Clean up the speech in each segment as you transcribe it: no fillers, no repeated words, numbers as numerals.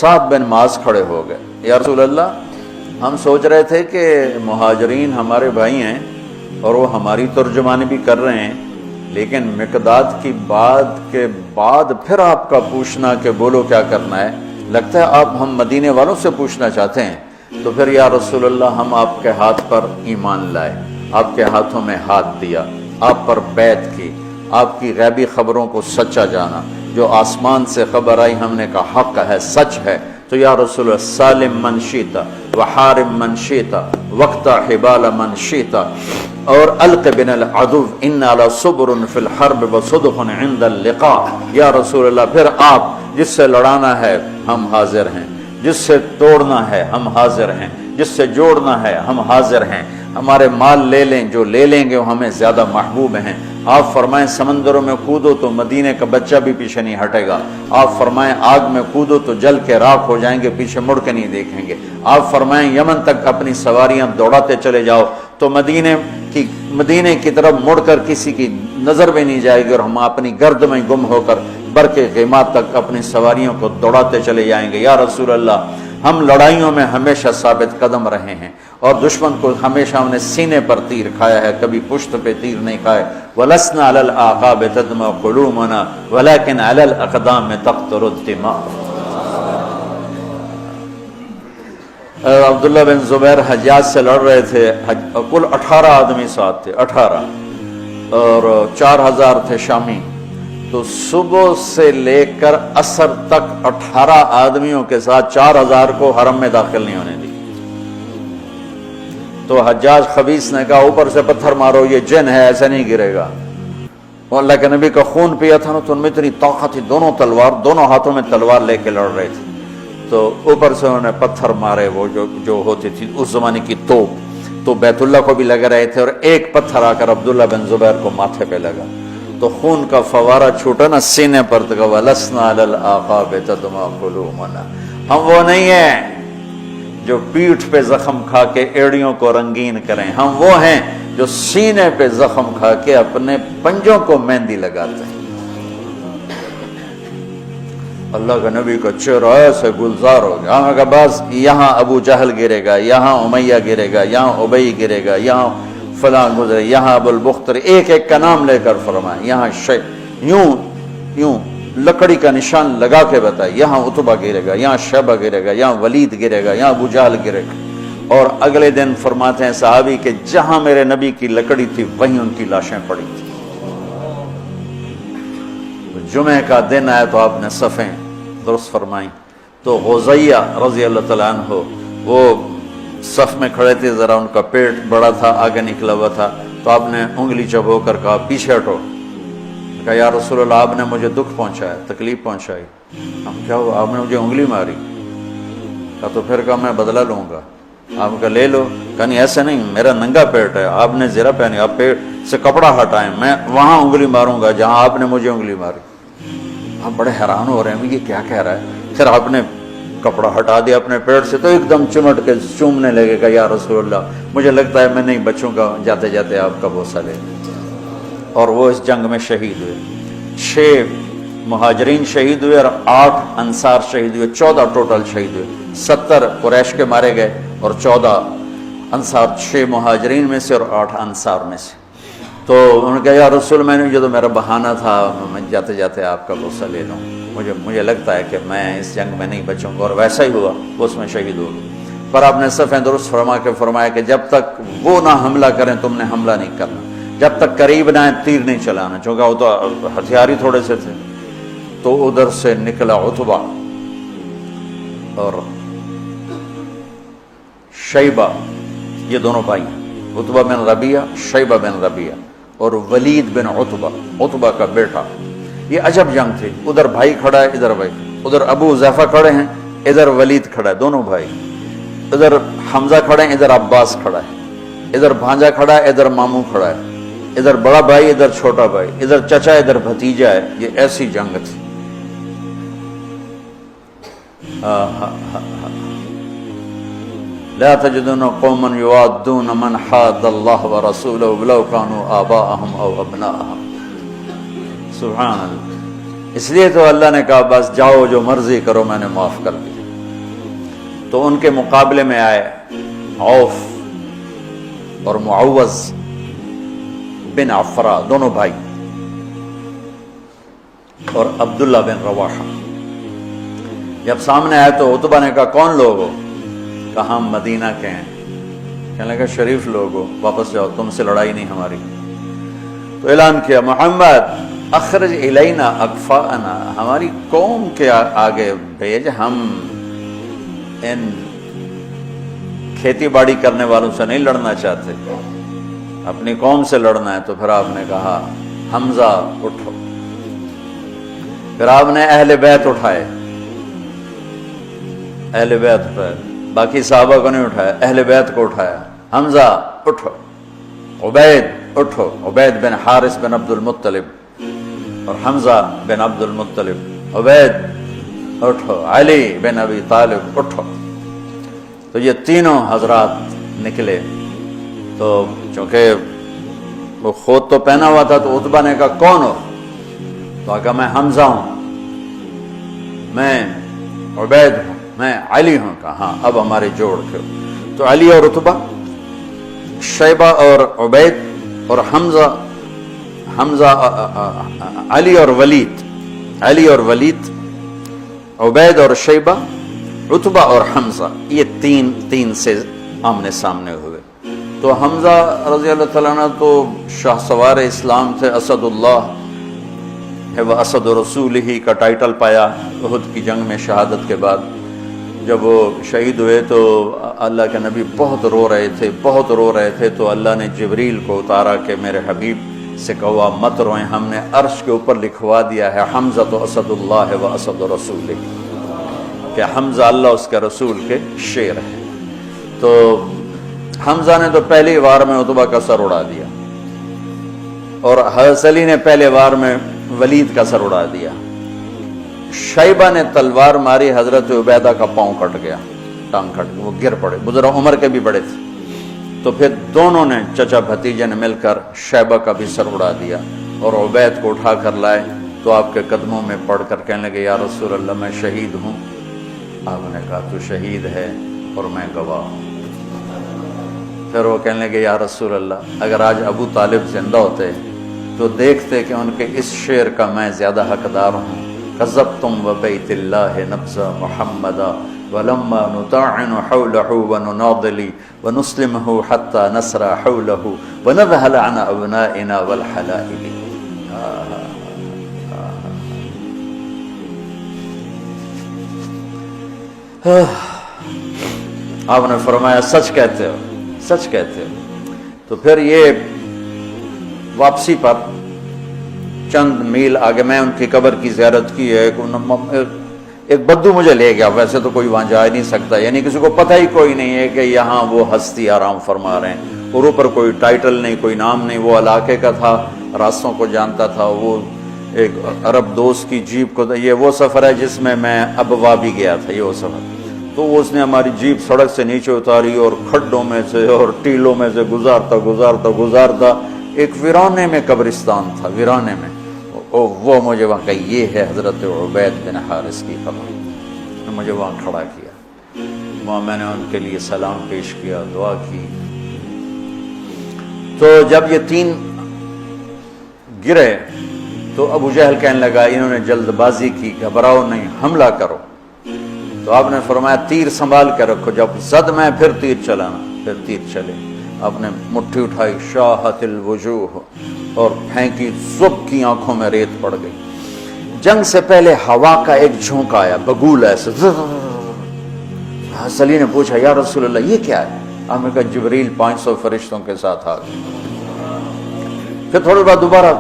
صاحب بن معاذ کھڑے ہو گئے، یا رسول اللہ ہم سوچ رہے تھے کہ مہاجرین ہمارے بھائی ہیں اور وہ ہماری ترجمانی بھی کر رہے ہیں، لیکن مقداد کی بات کے بعد پھر آپ کا پوچھنا کہ بولو کیا کرنا ہے، لگتا ہے آپ ہم مدینے والوں سے پوچھنا چاہتے ہیں۔ تو پھر یا رسول اللہ ہم آپ کے ہاتھ پر ایمان لائے، آپ کے ہاتھوں میں ہاتھ دیا، آپ پر بیعت کی، آپ کی غیبی خبروں کو سچا جانا، جو آسمان سے خبر آئی ہم نے کہا حق ہے، سچ ہے۔ تو یا رسول اللہ سالم من شیتا وحارم من شیتا وقت حبال من شیتا اور الق بن العدو ان علی صبر فی الحرب وصدق عند اللقاء۔ یا رسول اللہ پھر آپ جس سے لڑانا ہے ہم حاضر ہیں، جس سے توڑنا ہے ہم حاضر ہیں، جس سے جوڑنا ہے ہم حاضر ہیں، ہمارے مال لے لیں، جو لے لیں گے وہ ہمیں زیادہ محبوب ہیں۔ آپ فرمائیں سمندروں میں کودو تو مدینے کا بچہ بھی پیچھے نہیں ہٹے گا، آپ فرمائیں آگ میں کودو تو جل کے راکھ ہو جائیں گے، پیچھے مڑ کے نہیں دیکھیں گے، آپ فرمائیں یمن تک اپنی سواریاں دوڑاتے چلے جاؤ تو مدینے کی طرف مڑ کر کسی کی نظر بھی نہیں جائے گی، اور ہم اپنی گرد میں گم ہو کر برق غیمات تک اپنی سواریوں کو دوڑاتے چلے جائیں گے۔ یا رسول اللہ ہم لڑائیوں میں ہمیشہ ثابت قدم رہے ہیں اور دشمن کو ہمیشہ ہم نے سینے پر تیر کھایا ہے، کبھی پشت پہ تیر نہیں کھائے۔ وَلَسْنَا عَلَى الْأَعْقَابِ تَدْمَعُ قُلُوبُنَا وَلَكِنْ عَلَى الْأَقْدَامِ تَقْطُرُ الدِّمَاءُ۔ عبداللہ بن زبیر حجاج سے لڑ رہے تھے، کل 18 آدمی ساتھ تھے، 18 اور 4000 تھے شامی، تو صبح سے لے کر عصر تک 18 آدمیوں کے ساتھ 4000 کو حرم میں داخل نہیں ہونے دی۔ تو حجاج خبیث نے کہا اوپر سے پتھر مارو، یہ جن ہے، ایسے نہیں گرے گا۔ اور اللہ کے نبی کا خون پیا تھا نا، تو ان میں اتنی طاقت تھی، دونوں ہاتھوں میں تلوار لے کے لڑ رہے تھے، تو اوپر سے انہوں نے پتھر مارے، وہ جو ہوتی تھی اس زمانے کی توپ، تو بیت اللہ کو بھی لگ رہے تھے، اور ایک پتھر آ کر عبداللہ بن زبیر کو ماتھے پہ لگا، تو خون کا فوارہ چھوٹا نا سینے پر، تو کہا وَلَسْنَا عَلَى الْأَعْقَابِ تَدْمَعُ قُلُوبُنَا۔ ہم وہ نہیں ہیں جو پیٹھ پہ زخم کھا کے ایڑیوں کو رنگین کریں، ہم وہ ہیں جو سینے پہ زخم کھا کے اپنے پنجوں کو مہندی لگاتے ہیں۔ اللہ کا نبی کا چہرہ ایسے گلزار ہو گیا، ہم کا بس یہاں ابو جہل گرے گا، یہاں امیہ گرے گا، یہاں ابی گرے گا، یہاں فلاں گزرے، یہاں ابو البختر، ایک ایک کا نام لے کر فرمائیں، یہاں یوں لکڑی کا نشان لگا کے بتائے، یہاں عتبہ گرے گا، یہاں شیبہ گرے گا، یہاں ولید گرے گا، یہاں ابو جہل گرے گا۔ اور اگلے دن فرماتے ہیں صحابی کہ جہاں میرے نبی کی لکڑی تھی وہیں ان کی لاشیں پڑی تھی۔ جمعہ کا دن آیا تو آپ نے صفیں درست فرمائیں، تو غزیہ رضی اللہ تعالیٰ عنہ وہ صف میں کھڑے تھے، ذرا ان کا پیٹ بڑا تھا، آگے نکلا ہوا تھا، تو آپ نے انگلی چبو کر کہا پیچھے ہٹو، کہا یا رسول اللہ آپ نے مجھے دکھ پہنچایا، تکلیف پہنچائی۔ ہم کیا ہوا؟ آپ نے مجھے انگلی ماری۔ کہا تو پھر کہا میں بدلہ لوں گا۔ آپ کا لے لو۔ کہا نہیں ایسے نہیں، میرا ننگا پیٹ ہے، آپ نے زرہ پہنی، آپ پیٹ سے کپڑا ہٹائیں، میں وہاں انگلی ماروں گا جہاں آپ نے مجھے انگلی ماری۔ آپ بڑے حیران ہو رہے ہیں یہ کیا کہہ رہا ہے۔ پھر آپ نے کپڑا ہٹا دیا اپنے پیٹ سے، تو ایک دم چمٹ کے چومنے لگے گا، یا رسول اللہ مجھے لگتا ہے میں نہیں بچوں کا، جاتے جاتے آپ کا بوسہ لے۔ اور وہ اس جنگ میں شہید ہوئے، 6 مہاجرین شہید ہوئے اور 8 انصار شہید ہوئے، 14 ٹوٹل شہید ہوئے، 70 قریش کے مارے گئے اور 14 انصار، 6 مہاجرین میں سے اور 8 انصار میں سے۔ تو انہوں نے کہا یا رسول میں نے یہ تو میرا بہانہ تھا، میں جاتے جاتے آپ کا بوسہ لے لوں، مجھے لگتا ہے کہ میں اس جنگ میں نہیں بچوں گا، اور ویسا ہی ہوا، وہ اس میں شہید ہو گئے۔ پر آپ نے صفیں درست فرمایا کہ جب تک وہ نہ حملہ کریں تم نے حملہ نہیں کرنا، جب تک قریب نہ آئیں تیر نہیں چلانا، چونکہ وہ تو ہتھیار ہی تھوڑے سے تھے۔ تو ادھر سے نکلا عتبہ اور شیبہ، یہ دونوں بھائی، عتبہ بن ربیعہ، شیبہ بن ربیعہ، اور ولید بن عتبہ کا بیٹا۔ یہ عجب جنگ تھی، ادھر بھائی کھڑا ہے، ادھر بھائی، ادھر ابو حذیفہ کھڑے ہیں، ادھر ولید کھڑا ہے، دونوں بھائی، ادھر حمزہ کھڑے ہیں، ادھر عباس کھڑا ہے، ادھر بھانجا کھڑا ہے، ادھر ماموں کھڑا ہے، ادھر بڑا بھائی، ادھر چھوٹا بھائی، ادھر چچا، ادھر بھتیجا ہے۔ یہ ایسی جنگ تھی۔ لا تجدون قوما يوادون من حاد الله ورسوله ولو كانوا آباءهم او ابناءهم۔ سبحان اللہ۔ اس لیے تو اللہ نے کہا بس جاؤ جو مرضی کرو، میں نے معاف کر دیا۔ تو ان کے مقابلے میں آئے عوف اور معوذ بن عفرا، دونوں بھائی، اور عبداللہ بن رواحہ۔ جب سامنے آئے تو عتبہ نے کہا کون لوگ ہو؟ کہا ہم مدینہ کے ہیں۔ کہنے لگا شریف لوگ ہو، واپس جاؤ، تم سے لڑائی نہیں ہماری۔ تو اعلان کیا محمد اخرج الینا اکفاءنا، ہماری قوم کے آگے بھیج، ہم ان کھیتی باڑی کرنے والوں سے نہیں لڑنا چاہتے، اپنی قوم سے لڑنا ہے۔ تو پھر آپ نے کہا حمزہ اٹھو، پھر آپ نے اہل بیت اٹھائے، اہل بیت اٹھائے، باقی صحابہ کو نہیں اٹھایا، اہل بیت کو اٹھایا۔ حمزہ اٹھو، عبید اٹھو، عبید بن حارث بن عبد المطلب، اور حمزہ بن عبد المطلب، عبید اٹھو، علی بن ابی طالب اٹھو۔ تو یہ تینوں حضرات نکلے۔ تو چونکہ وہ خود تو پہنا ہوا تھا، تو عتبہ نے کہا کون ہو؟ تو کہا میں حمزہ ہوں، میں عبید ہوں، میں علی ہوں۔ کہا ہاں اب ہمارے جوڑ کے۔ تو علی اور عتبہ، شیبہ اور عبید، اور حمزہ علی اور ولید، علی اور ولید، عبید اور شیبہ، عتبہ اور حمزہ، یہ تین سے آمنے سامنے ہوئے۔ تو حمزہ رضی اللہ تعالیٰ عنہ تو شاہ سوار اسلام تھے، اسد اللہ و اسد رسول ہی کا ٹائٹل پایا احد کی جنگ میں شہادت کے بعد۔ جب وہ شہید ہوئے تو اللہ کے نبی بہت رو رہے تھے، تو اللہ نے جبریل کو اتارا کہ میرے حبیب سے کہا مت روئیں، ہم نے عرش کے اوپر لکھوا دیا ہے حمزہ تو اسد اللہ و اسد رسول ہی، کہ حمزہ اللہ اس کے رسول کے شیر ہیں۔ تو حمزہ نے تو پہلی وار میں عتبہ کا سر اڑا دیا، اور حضرت علی نے پہلے وار میں ولید کا سر اڑا دیا۔ شیبہ نے تلوار ماری، حضرت عبیدہ کا پاؤں کٹ گیا، ٹانگ کٹ گیا، وہ گر پڑے، بزرگ عمر کے بھی بڑے تھے۔ تو پھر دونوں نے، چچا بھتیجے نے مل کر شیبہ کا بھی سر اڑا دیا، اور عبید کو اٹھا کر لائے۔ تو آپ کے قدموں میں پڑھ کر کہنے لگے یا رسول اللہ میں شہید ہوں۔ آپ نے کہا تو شہید ہے اور میں گواہ ہوں۔ پھر وہ کہنے لگے یا رسول اللہ اگر آج ابو طالب زندہ ہوتے تو دیکھتے کہ ان کے اس شعر کا میں زیادہ حقدار ہوں، کذبتم وبیت اللہ نبض محمدا ولما نطاعن حولہ ونناضلی ونسلمہ حتی نسرى حولہ ونذهل عن ابنائنا والحلائل۔ آپ نے فرمایا سچ کہتے ہو، سچ کہتے ہو۔ تو پھر یہ واپسی پر چند میل آگے میں ان کی قبر کی زیارت کی ہے، ایک بدو مجھے لے گیا، ویسے تو کوئی وہاں جا نہیں سکتا، یعنی کسی کو پتہ ہی کوئی نہیں ہے کہ یہاں وہ ہستی آرام فرما رہے ہیں، اور اوپر کوئی ٹائٹل نہیں، کوئی نام نہیں، وہ علاقے کا تھا، راستوں کو جانتا تھا۔ وہ ایک عرب دوست کی جیپ کو، یہ وہ سفر ہے جس میں میں ابوا بھی گیا تھا، یہ وہ سفر، تو اس نے ہماری جیپ سڑک سے نیچے اتاری اور کھڈوں میں سے اور ٹیلوں میں سے گزارتا ایک ویرانے میں قبرستان تھا، ویرانے میں، وہ مجھے وہاں کہ یہ ہے حضرت عبید بن حارث کی قبر، مجھے وہاں کھڑا کیا، وہاں میں نے ان کے لیے سلام پیش کیا، دعا کی۔ تو جب یہ تین گرے تو ابو جہل کہنے لگا انہوں نے جلد بازی کی، گھبراؤ نہیں، حملہ کرو۔ تو آپ نے فرمایا تیر سنبھال کے رکھو، جب زد میں پھر تیر چلانا، پھر تیر چلے۔ آپ نے مٹھی اٹھائی، شاہت الوجوہ، اور پھینکی، زب کی آنکھوں میں ریت پڑ گئی۔ جنگ سے پہلے ہوا کا ایک جھونکا آیا، بگول ایسے، حضرت علی نے پوچھا یا رسول اللہ یہ کیا ہے؟ آپ نے کہا جبریل 500 فرشتوں کے ساتھ آ گئے۔ پھر تھوڑی بعد دوبارہ،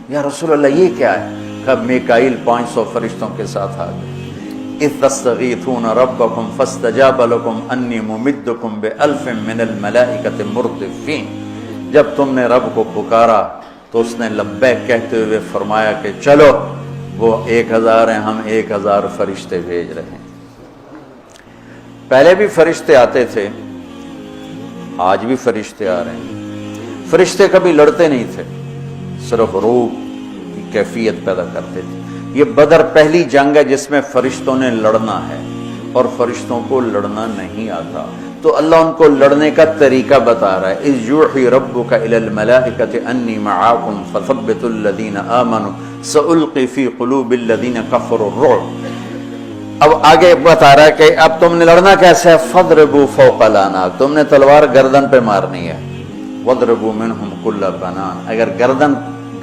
یا رسول اللہ یہ کیا ہے؟ کہا میکائیل 500 فرشتوں کے ساتھ آ گئے۔ اذ تستغیثون ربکم فاستجاب لکم انی ممدکم بألف من الملائکۃ مردفین، جب تم نے رب کو پکارا تو اس نے لبیک کہتے ہوئے فرمایا کہ چلو، وہ 1000 ہیں، ہم 1000 فرشتے بھیج رہے ہیں۔ پہلے بھی فرشتے آتے تھے، آج بھی فرشتے آ رہے ہیں۔ فرشتے کبھی لڑتے نہیں تھے، صرف روح کی کیفیت پیدا کرتے تھے۔ یہ بدر پہلی جنگ ہے جس میں فرشتوں نے لڑنا ہے، اور فرشتوں کو لڑنا نہیں آتا، تو اللہ ان کو لڑنے کا طریقہ بتا رہا ہے۔ اذ یوحی ربک الی الملائکۃ انی معاکم فثبتوا الذین آمنوا سألقی فی قلوب الذین کفروا الرعب۔ اب آگے بتا رہا ہے کہ اب تم نے لڑنا کیسے ہے، فضربوا فوق الاناق، تم نے تلوار گردن پہ مارنی ہے، وضربوا منہم کل بنان، اگر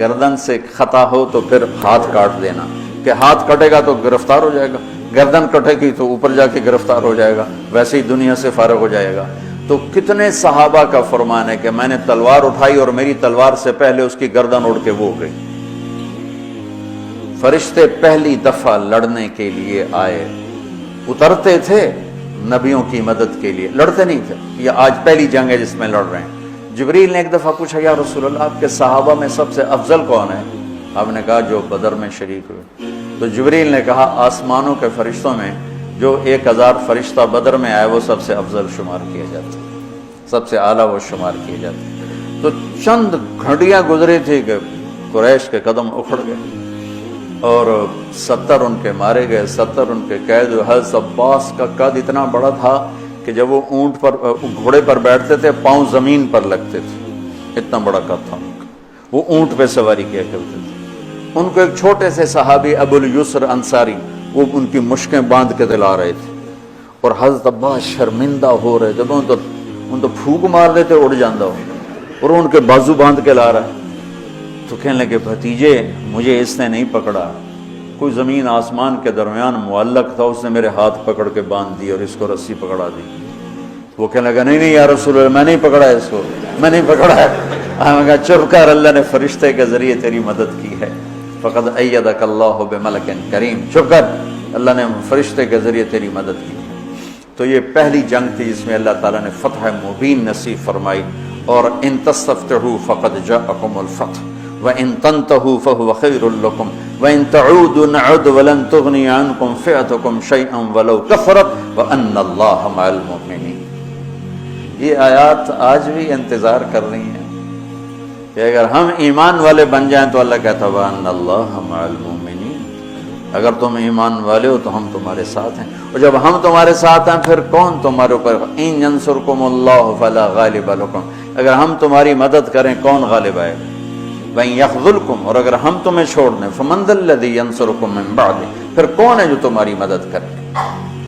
گردن سے خطا ہو تو پھر ہاتھ کاٹ دینا، کہ ہاتھ کٹے گا تو گرفتار ہو جائے گا، گردن کٹے گی تو اوپر جا کے گرفتار ہو جائے گا، ویسے ہی دنیا سے فارغ ہو جائے گا۔ تو کتنے صحابہ کا فرمان ہے کہ میں نے تلوار اٹھائی اور میری تلوار سے پہلے اس کی گردن اڑ کے وہ گئی۔ فرشتے پہلی دفعہ لڑنے کے لیے آئے، اترتے تھے نبیوں کی مدد کے لیے، لڑتے نہیں تھے۔ یہ آج پہلی جنگ ہے جس میں لڑ رہے ہیں۔ جبریل نے ایک دفعہ پوچھا یا رسول اللہ آپ کے صحابہ میں سب سے افضل کون ہے؟ آپ نے کہا جو بدر میں شریک ہوئے۔ تو جبریل نے کہا آسمانوں کے فرشتوں میں جو 1000 فرشتہ بدر میں آئے وہ سب سے افضل شمار کیے جاتے، سب سے اعلیٰ وہ شمار کیے جاتے۔ تو چند گھڑیاں گزری تھی کہ قریش کے قدم اکھڑ گئے اور 70 ان کے مارے گئے، 70 ان کے قید ہوئے۔ حضرت عباس کا قد اتنا بڑا تھا کہ جب وہ اونٹ پر گھوڑے پر بیٹھتے تھے پاؤں زمین پر لگتے تھے، اتنا بڑا قد تھا ان کا، وہ اونٹ پہ سواری کیا کرتے تھے۔ ان کو ایک چھوٹے سے صحابی ابو الیسر انصاری وہ ان کی مشکیں باندھ کے دلا رہے تھے، اور حضرت عباس شرمندہ ہو رہے تھے، ان تو پھونک مار دیتے اڑ جاندہ ہو، اور ان کے بازو باندھ کے لا رہا ہے۔ تو کہنے لگے بھتیجے مجھے اس نے نہیں پکڑا، کوئی زمین آسمان کے درمیان معلق تھا، اس نے میرے ہاتھ پکڑ کے باندھ دی اور اس کو رسی پکڑا دی۔ وہ کہنے لگا نہیں یا رسول اللہ میں نہیں پکڑا اس کو، میں نہیں پکڑا ہے۔ ہم نے کہا چپ کر، اللہ نے فرشتے کے ذریعے تیری مدد کی ہے، فقد ایدک اللہ بملک کریم، چپ کر، اللہ نے فرشتے کے ذریعے تیری مدد کی۔ تو یہ پہلی جنگ تھی جس میں اللہ تعالیٰ نے فتح مبین نصیب فرمائی، اور ان تستفتحوا فقد جاءکم الفتح وان تنتهوا فهو خیر لکم وان تعودوا نعد ولن تغنی عنکم فئتکم شیئا ولو کثرت وان اللہ مع المؤمنین۔ یہ آیات آج بھی انتظار کر رہی ہیں کہ اگر ہم ایمان والے بن جائیں تو اللہ کہتا ہے وَأَنَّ اللَّهَ مَعَ الْمُؤْمِنِينَ، اگر تم ایمان والے ہو تو ہم تمہارے ساتھ ہیں، اور جب ہم تمہارے ساتھ ہیں پھر کون تمہارے اوپر، إِن يَنْصُرْكُمُ اللَّهُ فَلَا غَالِبَ لَكُمْ، اگر ہم تمہاری مدد کریں کون غالب آئے گا، وَإِن يَخْذُلْكُمْ، اور اگر ہم تمہیں چھوڑ دیں فَمَنْ ذَا الَّذِي يَنْصُرُكُمْ مِنْ بَعْدِهِ، پھر کون ہے جو تمہاری مدد کرے۔